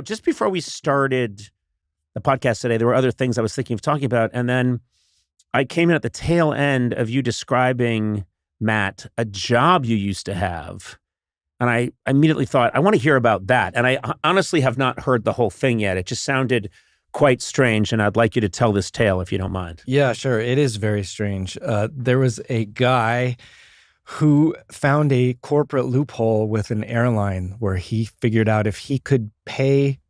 just before we started the podcast today, there were other things I was thinking of talking about. And then I came in at the tail end of you describing, Matt, a job you used to have. And I immediately thought, I want to hear about that. And I honestly have not heard the whole thing yet. It just sounded quite strange. And I'd like you to tell this tale if you don't mind. Yeah, sure. It is very strange. There was a guy who found a corporate loophole with an airline where he figured out if he could pay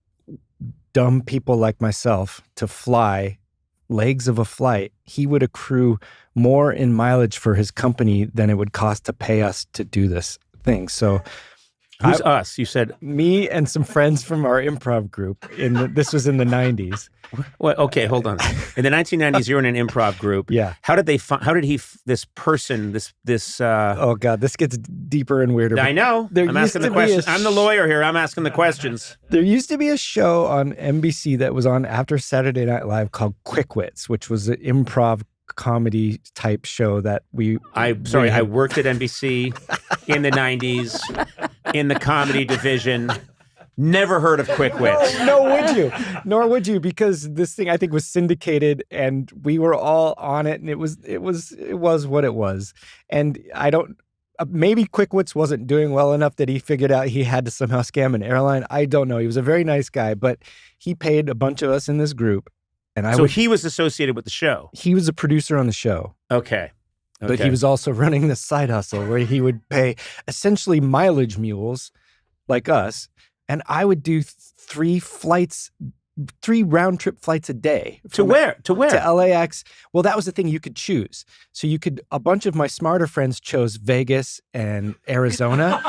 dumb people like myself to fly legs of a flight, he would accrue more in mileage for his company than it would cost to pay us to do this thing. So who's us? You said me and some friends from our improv group. This was in the 90s. Well, okay, hold on. In the 1990s, you were in an improv group. Yeah. How did this person, oh God, this gets deeper and weirder. I know. I'm asking the questions. I'm the lawyer here. I'm asking the questions. There used to be a show on NBC that was on after Saturday Night Live called Kwik Witz, which was an improv comedy type show that I worked at NBC in the 90s in the comedy division. Never heard of Kwik Witz. Nor would you, because this thing I think was syndicated and we were all on it, and it was what it was. And maybe Kwik Witz wasn't doing well enough that he figured out he had to somehow scam an airline. I don't know. He was a very nice guy, but he paid a bunch of us in this group. And he was associated with the show. He was a producer on the show. Okay. But he was also running this side hustle where he would pay essentially mileage mules like us. And I would do 3 round-trip flights a day. To where? To LAX. Well, that was the thing. You could choose. So a bunch of my smarter friends chose Vegas and Arizona.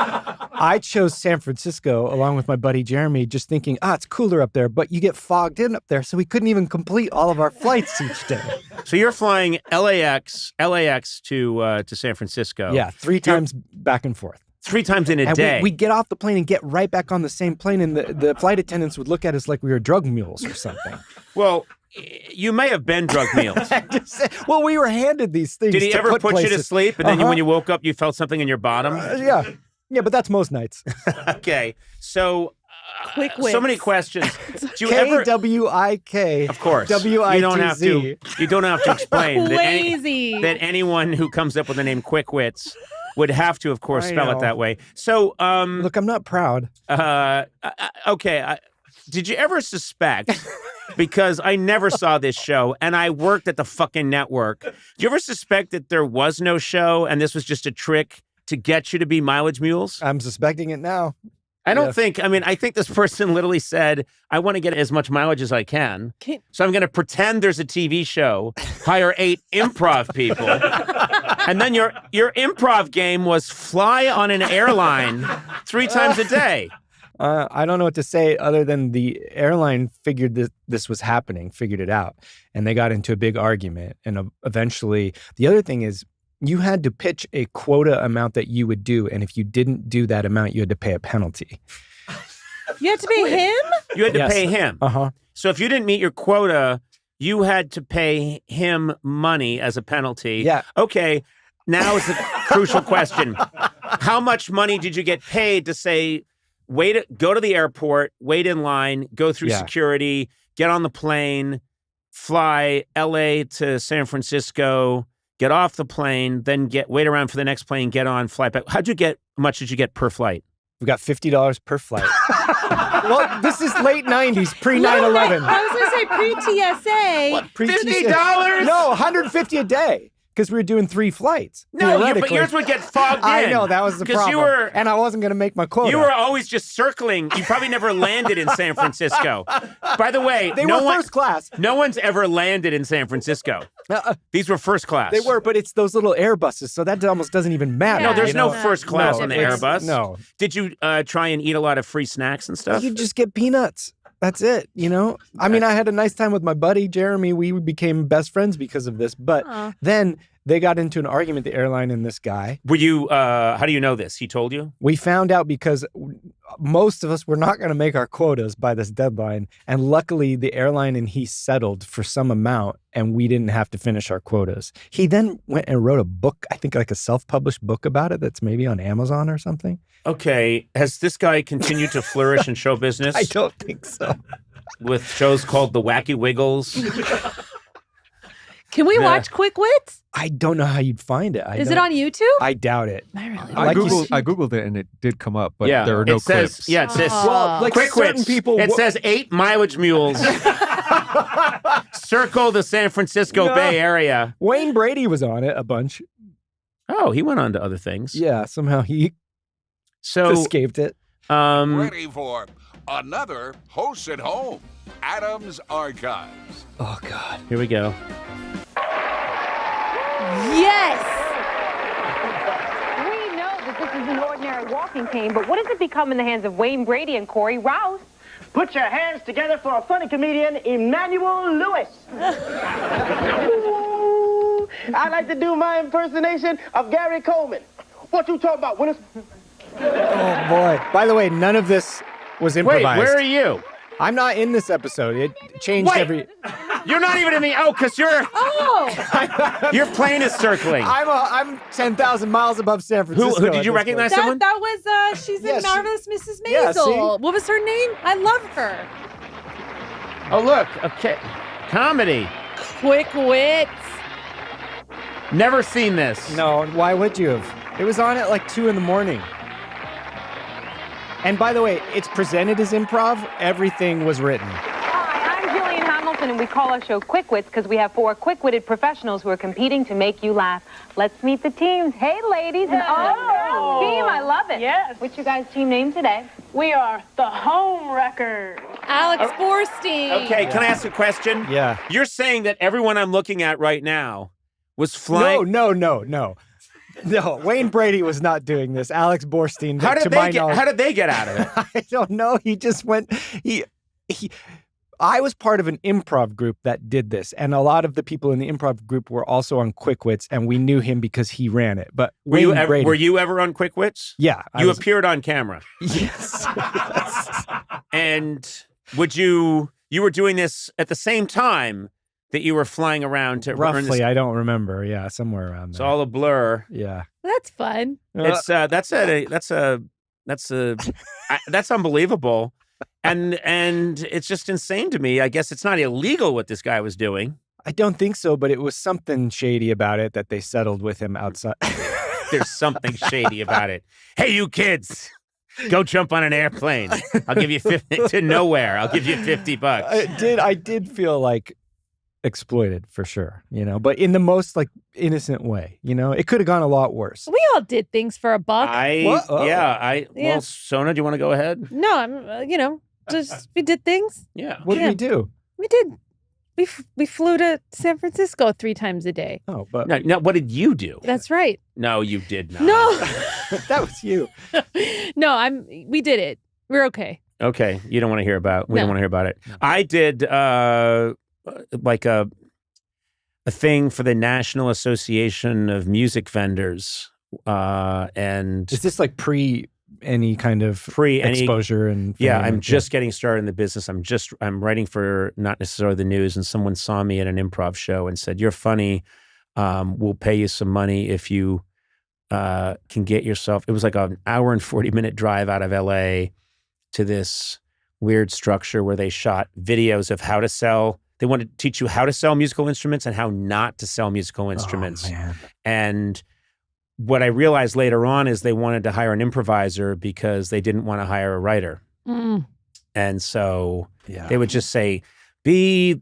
I chose San Francisco along with my buddy Jeremy, just thinking, it's cooler up there, but you get fogged in up there. So we couldn't even complete all of our flights each day. So you're flying LAX to San Francisco. Yeah, 3 times back and forth. 3 times in a day. We'd get off the plane and get right back on the same plane, and the flight attendants would look at us like we were drug mules or something. Well, you may have been drug mules. Well, we were handed these things. Did he ever put you to sleep, and then when you woke up, you felt something in your bottom? Yeah, but that's most nights. Okay, so Kwik Witz. So many questions. Do you Kwik. Of course. WITZ. You don't have to explain that anyone who comes up with the name Kwik Witz would have to, of course, spell it that way. So, look, I'm not proud. Okay. Did you ever suspect, because I never saw this show and I worked at the fucking network, did you ever suspect that there was no show and this was just a trick to get you to be mileage mules? I'm suspecting it now. I think this person literally said, I want to get as much mileage as I can. So I'm going to pretend there's a TV show, hire 8 improv people. And then your improv game was fly on an airline 3 times a day. I don't know what to say other than the airline figured this was happening, figured it out. And they got into a big argument. And eventually, the other thing is, you had to pitch a quota amount that you would do. And if you didn't do that amount, you had to pay a penalty. You had to pay him? You had to pay him. Uh-huh. So if you didn't meet your quota, you had to pay him money as a penalty. Yeah. Okay. Now is the crucial question. How much money did you get paid to say, go to the airport, wait in line, go through security, get on the plane, fly LA to San Francisco, get off the plane, then wait around for the next plane, get on, fly back. How much did you get per flight? We got $50 per flight. Well, this is late 90s, pre-9/11. I was going to say pre-TSA. What, $50? No, $150 a day. Because we were doing 3 flights. No, but yours would get fogged in. I know, that was the problem. And I wasn't going to make my quota. You were always just circling. You probably never landed in San Francisco. By the way, they were first class. No one's ever landed in San Francisco. These were first class. They were, but it's those little Airbuses, so that almost doesn't even matter. No, there's no first class on the Airbus. No. Did you try and eat a lot of free snacks and stuff? You just get peanuts. That's it, I mean, I had a nice time with my buddy, Jeremy. We became best friends because of this. But then they got into an argument, the airline and this guy. Were you, how do you know this? He told you? We found out because most of us were not going to make our quotas by this deadline. And luckily, the airline and he settled for some amount and we didn't have to finish our quotas. He then went and wrote a book, I think like a self-published book about it that's maybe on Amazon or something. Okay. Has this guy continued to flourish in show business? I don't think so. With shows called The Wacky Wiggles? Can we watch Kwik Witz? I don't know how you'd find it. Is it on YouTube? I doubt it. I really I Googled it and it did come up, but there are no clips. Yeah, it says, well, like Kwik certain Witz. people. It says 8 mileage mules circle the San Francisco Bay Area. Wayne Brady was on it a bunch. Oh, he went on to other things. Yeah, somehow he escaped it. Ready for another Host at Home, Adam's Archives. Oh, God. Here we go. Yes. We know that this is an ordinary walking cane, but what does it become in the hands of Wayne Brady and Corey Rouse? Put your hands together for a funny comedian, Emmanuel Lewis. Ooh, I like to do my impersonation of Gary Coleman. What you talking about, Willis? Oh, boy. By the way, none of this was improvised. Wait, where are you? I'm not in this episode. It changed every... You're not even in the... Oh, because you're... Oh. Your plane is circling. I'm 10,000 miles above San Francisco. Who did you recognize someone? That was, she's in Marvelous Mrs. Maisel. Yeah, see? What was her name? I love her. Oh, look. Okay. Comedy. Kwik Witz. Never seen this. No, why would you have? It was on at like 2 a.m. And by the way, it's presented as improv. Everything was written. Hi, I'm Jillian Hamilton, and we call our show Kwik Witz because we have 4 quick-witted professionals who are competing to make you laugh. Let's meet the teams. Hey, ladies. And girls team. I love it. Yes. What's your guys' team name today? We are the Home Wreckers. Alex Borstein. Okay, can I ask a question? Yeah. You're saying that everyone I'm looking at right now was flying... No. No, Wayne Brady was not doing this. Alex Borstein, How did they get out of it? I don't know. He just went. I was part of an improv group that did this, and a lot of the people in the improv group were also on Kwik Witz, and we knew him because he ran it. But Were you ever on Kwik Witz? Yeah, You appeared on camera. Yes. And you were doing this at the same time that you were flying around to earn Roughly, this. I don't remember. Yeah, somewhere around It's there. all a blur. Yeah. That's fun. It's that's unbelievable. And it's just insane to me. I guess it's not illegal what this guy was doing. I don't think so, but it was something shady about it that they settled with him outside. There's something shady about it. Hey, you kids, go jump on an airplane. I'll give you 50 to nowhere. I'll give you $50. I did feel like exploited for sure, but in the most like innocent way, it could have gone a lot worse. We all did things for a buck. Well, Sona, do you want to go ahead? No, I'm, just we did things. Yeah. What did we do? We did. We flew to San Francisco 3 times a day. Oh, but no, what did you do? That's right. No, you did not. No. That was you. No, we did it. We're okay. Okay. You don't want to hear about we don't want to hear about it. I did like a thing for the National Association of Music Vendors. And is this like pre any kind of exposure and fame? Yeah, I'm just getting started in the business. I'm writing for not necessarily the news, and someone saw me at an improv show and said, "You're funny. We'll pay you some money if you can get yourself." It was like an hour and 40-minute drive out of LA to this weird structure where they shot videos of how to sell. They wanted to teach you how to sell musical instruments and how not to sell musical instruments. Oh, man. And what I realized later on is they wanted to hire an improviser because they didn't want to hire a writer. Mm. And so they would just say, a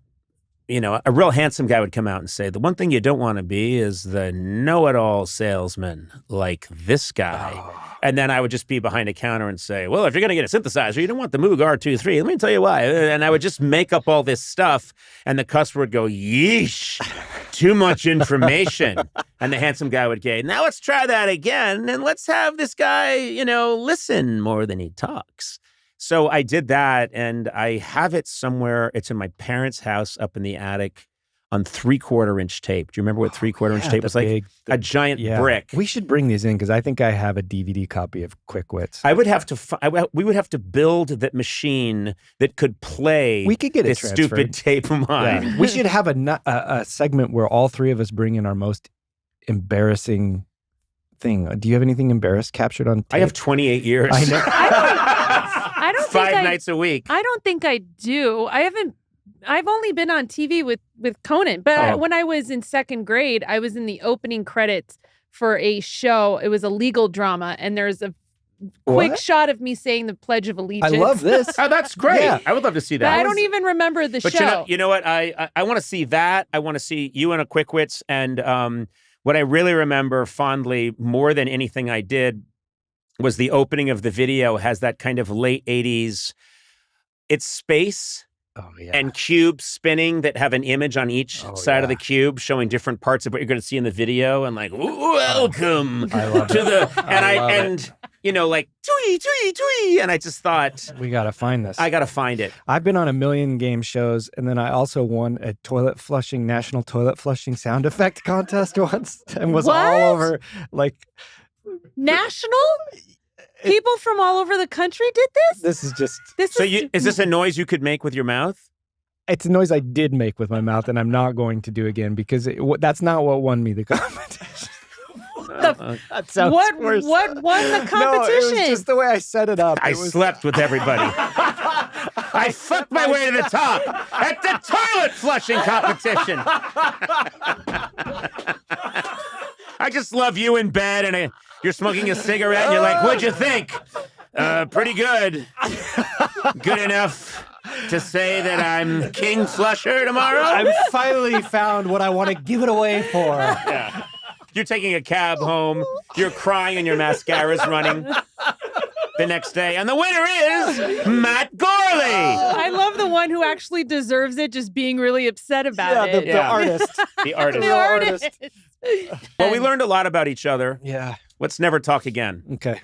real handsome guy would come out and say, the one thing you don't want to be is the know-it-all salesman like this guy. Oh. And then I would just be behind a counter and say, well, if you're going to get a synthesizer, you don't want the Moog R23. Let me tell you why. And I would just make up all this stuff, and the customer would go, yeesh, too much information. And the handsome guy would go, now let's try that again, and let's have this guy, listen more than he talks. So I did that, and I have it somewhere. It's in my parents' house up in the attic on 3/4-inch tape. Do you remember what 3/4-inch tape was like? A giant brick. We should bring these in because I think I have a DVD copy of Kwik Witz. I would have to. We would have to build that machine that could play. We could get this stupid tape of mine. Yeah. We should have a segment where all three of us bring in our most embarrassing thing. Do you have anything embarrassed captured on tape? I have 28 years. I know. I don't think 5 nights a week. I don't think I do. I've only been on TV with Conan, but when I was in second grade, I was in the opening credits for a show. It was a legal drama, and there's a quick shot of me saying the Pledge of Allegiance. I love this. Oh, that's great. Yeah. I would love to see that. But I don't even remember the show. But you know what? I want to see that. I want to see you in a Kwik Witz. And what I really remember fondly, more than anything I did, was the opening of the video has that kind of late 80s, it's space. Oh, yeah. And cubes spinning that have an image on each side of the cube showing different parts of what you're going to see in the video, and like, welcome to the and you know, like twee twee twee, and I just thought we gotta find this. I gotta find it. I've been on a million game shows, and then I also won a national toilet flushing sound effect contest once, and was all over like national. People from all over the country did this? This is just... Is this a noise you could make with your mouth? It's a noise I did make with my mouth, and I'm not going to do again because that's not what won me the competition. That sounds worse. What won the competition? No, it was just the way I set it up. I slept with everybody. I fucked my way to the top at the toilet flushing competition. I just love you in bed, and you're smoking a cigarette, and you're like, what'd you think? Pretty good. Good enough to say that I'm King Flusher tomorrow? I've finally found what I want to give it away for. Yeah. You're taking a cab home. You're crying, and your mascara's running the next day. And the winner is Matt Gourley. I love the one who actually deserves it, just being really upset about it. The artist. The artist. The artist. Well, we learned a lot about each other. Yeah. Let's never talk again. Okay.